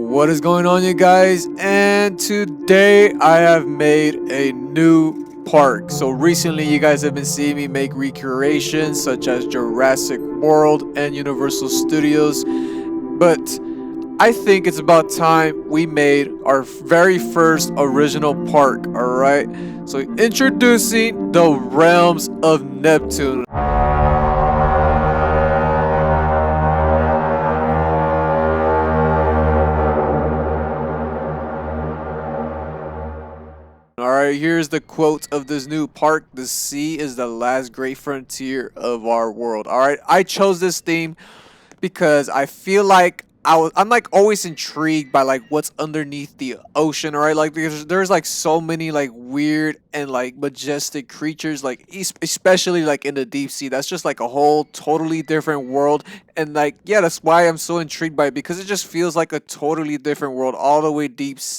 What is going on, you guys? And today I have made a new park. So recently you guys have been seeing me make recreations such as Jurassic World and Universal Studios, but I think it's about time we made our very first original park. All right, so introducing the realms of Neptune. Alright, here's the quote of this new park. The sea is the last great frontier of our world. Alright, I chose this theme because I feel like I'm like always intrigued by like what's underneath the ocean, right? Like there's like so many like weird and like majestic creatures, like especially like in the deep sea. That's just like a whole totally different world, and like yeah, that's why I'm so intrigued by it, because it just feels like a totally different world, all the way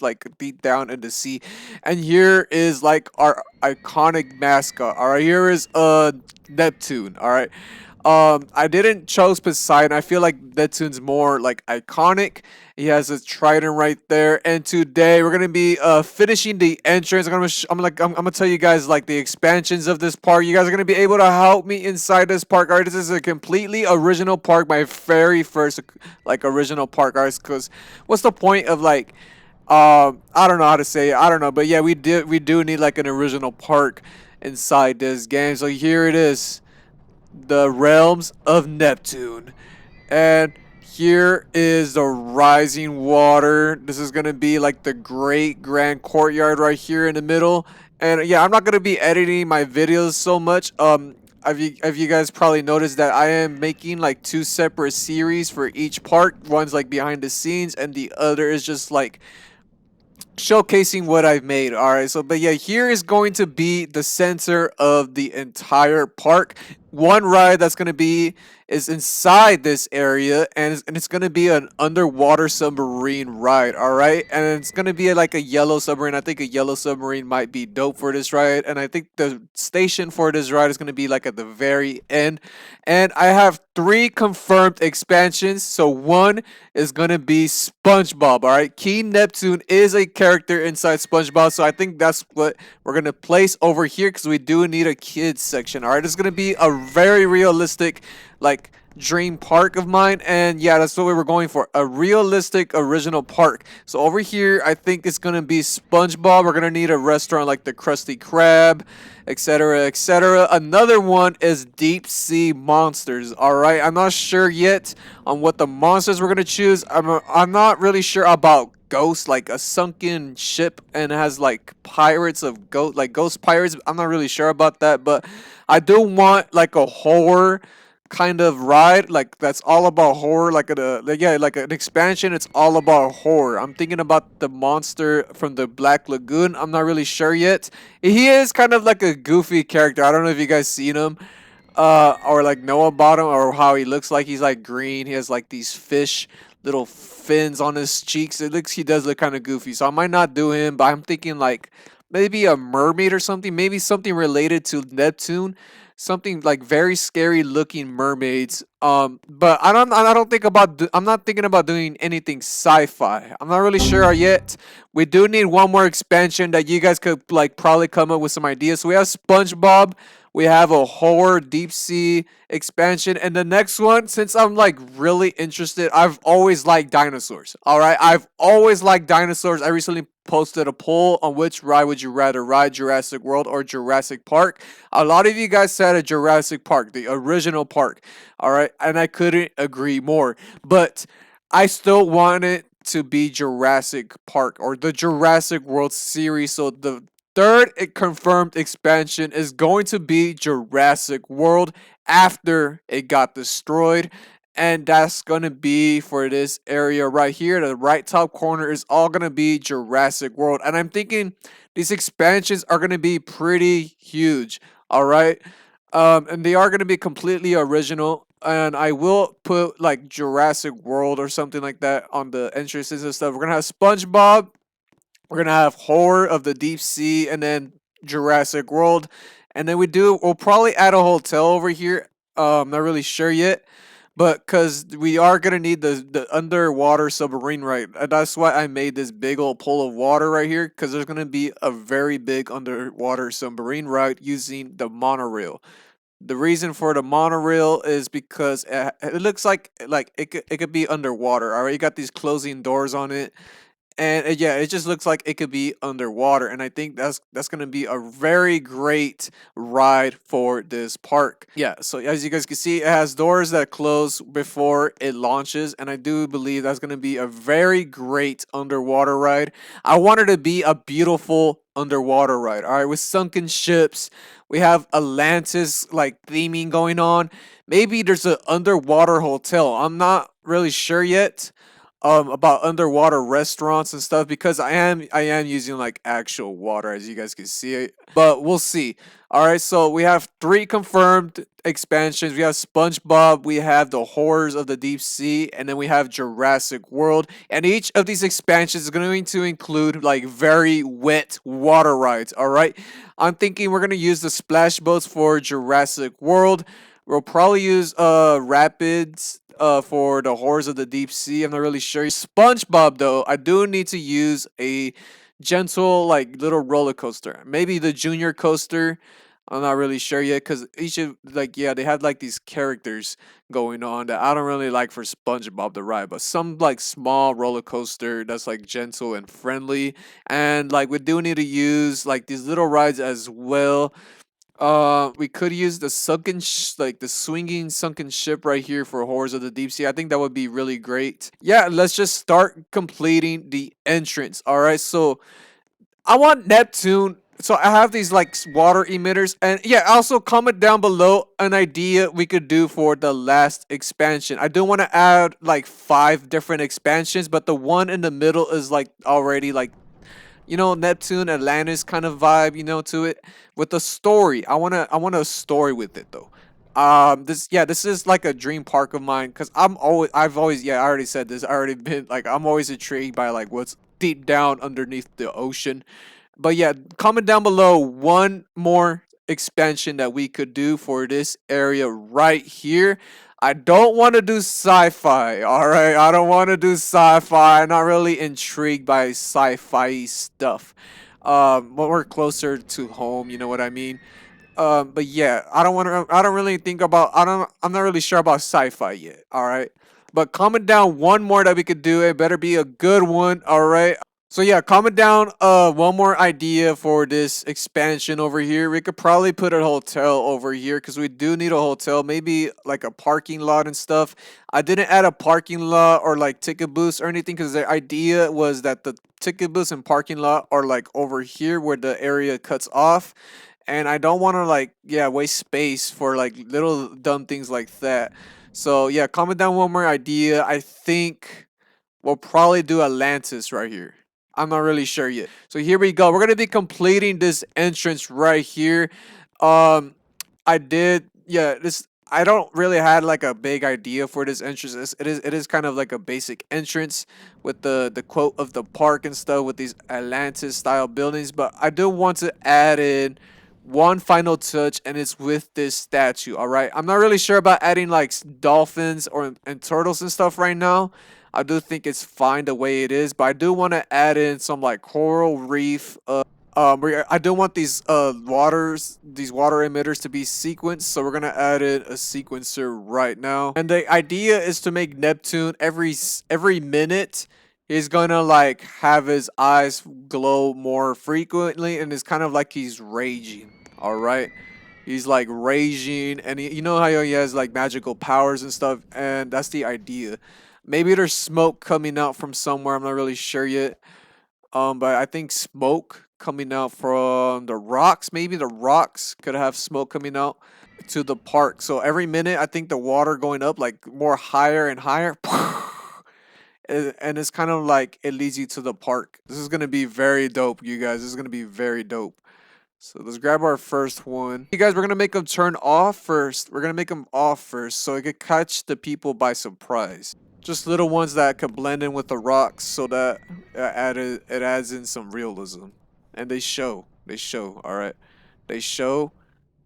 like deep down in the sea. And here is like our iconic mascot. All right, here is Neptune. All right. I didn't chose Poseidon. I feel like Neptune's more like iconic. He has a trident right there. And today we're gonna be finishing the entrance. I'm gonna tell you guys like the expansions of this park. You guys are gonna be able to help me inside this park. Alright, this is a completely original park. My very first like original park. Alright, because what's the point of like I don't know how to say it. I don't know, but yeah, we do need like an original park inside this game. So here it is, the realms of Neptune. And here is the rising water. This is gonna be like the great grand courtyard right here in the middle. And yeah, I'm not gonna be editing my videos so much. Have you guys probably noticed that I am making like two separate series for each part? One's like behind the scenes, and the other is just like showcasing what I've made. All right, so but yeah, here is going to be the center of the entire park. One ride that's going to be is inside this area, and it's going to be an underwater submarine ride. All right, and it's going to be like a yellow submarine. I think a yellow submarine might be dope for this ride, and I think the station for this ride is going to be like at the very end. And I have three confirmed expansions. So one is gonna be SpongeBob. All right, King Neptune is a character inside SpongeBob, so I think that's what we're gonna place over here, because we do need a kids section. All right, it's gonna be a very realistic, like, dream park of mine, and yeah, that's what we were going for, a realistic original park. So over here I think it's gonna be SpongeBob. We're gonna need a restaurant like the Krusty Krab, etc, etc. Another one is deep sea monsters. All right, I'm not sure yet on what the monsters we're gonna choose. I'm not really sure about ghosts, like a sunken ship and has like pirates of ghost pirates. I'm not really sure about that, but I do want like a horror kind of ride, like that's all about horror, yeah, like an expansion. It's all about horror. I'm thinking about the monster from the Black Lagoon. I'm not really sure yet. He is kind of like a goofy character. I don't know if you guys seen him or like know about him, or how he looks like. He's like green. He has like these fish little fins on his cheeks. He does look kind of goofy, so I might not do him, but I'm thinking like maybe a mermaid or something, maybe something related to Neptune, something like very scary looking mermaids. But I don't think about I'm not thinking about doing anything sci-fi. I'm not really sure yet. We do need one more expansion that you guys could like probably come up with some ideas. So we have SpongeBob, we have a horror deep sea expansion, and the next one, since I'm like really interested, I've always liked dinosaurs. All right, I've always liked dinosaurs. I recently posted a poll on which ride would you rather ride, Jurassic World or Jurassic Park. A lot of you guys said a Jurassic Park, the original park. All right, and I couldn't agree more. But I still want it to be Jurassic Park or the Jurassic World series. So the third confirmed expansion is going to be Jurassic World after it got destroyed. And that's going to be for this area right here. The right top corner is all going to be Jurassic World. And I'm thinking these expansions are going to be pretty huge. All right. And they are going to be completely original. And I will put like Jurassic World or something like that on the entrances and stuff. We're going to have SpongeBob. We're going to have Horror of the Deep Sea, and then Jurassic World. And then we'll probably add a hotel over here. Not really sure yet. But because we are gonna need the underwater submarine, right? That's why I made this big old pool of water right here, because there's gonna be a very big underwater submarine ride using the monorail. The reason for the monorail is because it looks like it could be underwater. All right, you got these closing doors on it, and yeah, it just looks like it could be underwater, and I think that's gonna be a very great ride for this park. Yeah, so as you guys can see, it has doors that close before it launches, and I do believe that's gonna be a very great underwater ride. I want it to be a beautiful underwater ride. All right, with sunken ships, we have Atlantis like theming going on. Maybe there's an underwater hotel. I'm not really sure yet about underwater restaurants and stuff, because I am using like actual water, as you guys can see it, but we'll see. All right, so we have three confirmed expansions. We have SpongeBob, we have the Horrors of the Deep Sea, and then we have Jurassic World, and each of these expansions is going to include like very wet water rides. All right, I'm thinking we're going to use the splash boats for Jurassic World. We'll probably use rapids for the Horrors of the Deep Sea. I'm not really sure. SpongeBob though, I do need to use a gentle like little roller coaster. Maybe the junior coaster. I'm not really sure yet, because each of like, yeah, they had like these characters going on that I don't really like for SpongeBob the ride, but some like small roller coaster that's like gentle and friendly. And like we do need to use like these little rides as well. We could use the like the swinging sunken ship right here for Horrors of the Deep Sea. I think that would be really great. Yeah, let's just start completing the entrance. All right, so I want Neptune. So I have these like water emitters, and yeah, also comment down below an idea we could do for the last expansion. I do want to add like 5 different expansions, but the one in the middle is like already like, Neptune, Atlantis kind of vibe, to it with a story. I want a story with it though. This is like a dream park of mine, because I've always, yeah, I already said this. I already been like, I'm always intrigued by like what's deep down underneath the ocean. But yeah, comment down below one more expansion that we could do for this area right here. I don't want to do sci-fi, all right? I don't want to do sci-fi. I'm not really intrigued by sci-fi stuff. But we're closer to home, you know what I mean? But yeah, I don't want to. I don't really think about. I don't. I'm not really sure about sci-fi yet. All right, but comment down one more that we could do. It better be a good one. All right. So yeah, comment down one more idea for this expansion over here. We could probably put a hotel over here, because we do need a hotel. Maybe like a parking lot and stuff. I didn't add a parking lot or like ticket booths or anything, because the idea was that the ticket booths and parking lot are like over here where the area cuts off, and I don't want to like, yeah, waste space for like little dumb things like that. So yeah, comment down one more idea. I think we'll probably do Atlantis right here. I'm not really sure yet. So here we go. We're gonna be completing this entrance right here. Um, I did, yeah. This I don't really had like a big idea for this entrance. It is kind of like a basic entrance with the quote of the park and stuff with these Atlantis style buildings. But I do want to add in one final touch, and it's with this statue. All right, I'm not really sure about adding like dolphins or and turtles and stuff right now. I do think it's fine the way it is, but I do want to add in some like coral reef. I do want these water emitters to be sequenced, so we're gonna add in a sequencer right now. And the idea is to make Neptune every minute. He's gonna like have his eyes glow more frequently, and it's kind of like he's raging. All right, he's like raging, and you know how he has like magical powers and stuff, and that's the idea. Maybe there's smoke coming out from somewhere. I'm not really sure yet. But I think smoke coming out from the rocks. Maybe the rocks could have smoke coming out to the park. So every minute, I think the water going up like more higher and higher. And it's kind of like it leads you to the park. This is gonna be very dope, you guys. This is gonna be very dope. So let's grab our first one. You guys, we're gonna make them turn off first. We're gonna make them off first, so it could catch the people by surprise. Just little ones that could blend in with the rocks, so that it adds in some realism. And they show. They show. All right. They show.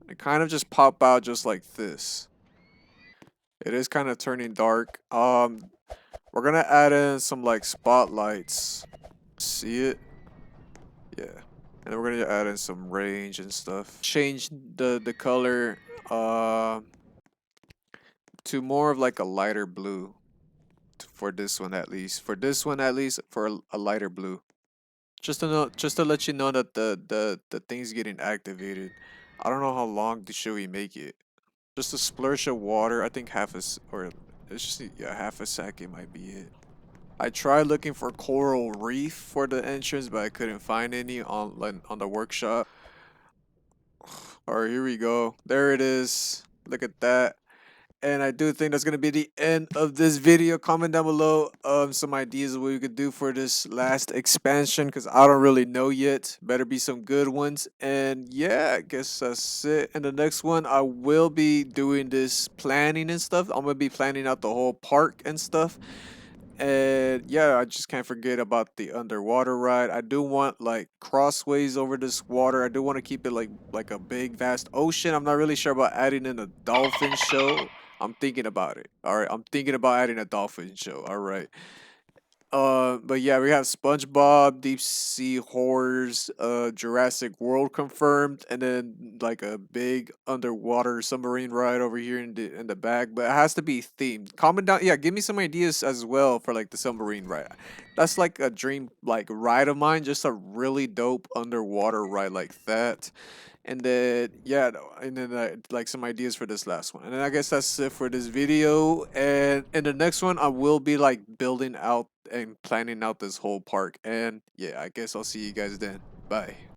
They kind of just pop out just like this. It is kind of turning dark. We're gonna add in some like spotlights. See it? Yeah. And then we're gonna add in some range and stuff. Change the color to more of like a lighter blue for this one at least. For this one at least, for a lighter blue. Just to let you know that the thing's getting activated. I don't know how long should we make it. Just a splash of water. I think or it's just yeah, half a second might be it. I tried looking for coral reef for the entrance, but I couldn't find any on like on the workshop. All right, here we go. There it is. Look at that. And I do think that's gonna be the end of this video. Comment down below some ideas of what we could do for this last expansion, because I don't really know yet. Better be some good ones. And yeah, I guess that's it. In the next one, I will be doing this planning and stuff. I'm gonna be planning out the whole park and stuff. And yeah, I just can't forget about the underwater ride. I do want like crossways over this water. I do want to keep it like a big vast ocean. I'm not really sure about adding in a dolphin show. I'm thinking about it. All right, I'm thinking about adding a dolphin show. All right. But yeah, we have SpongeBob, Deep Sea Horrors, Jurassic World confirmed, and then like a big underwater submarine ride over here in the back. But it has to be themed. Comment down, yeah, give me some ideas as well for like the submarine ride. That's like a dream like ride of mine, just a really dope underwater ride like that. And then yeah, and then like some ideas for this last one. And then I guess that's it for this video. And in the next one, I will be like building out and planning out this whole park. And yeah, I guess I'll see you guys then. Bye.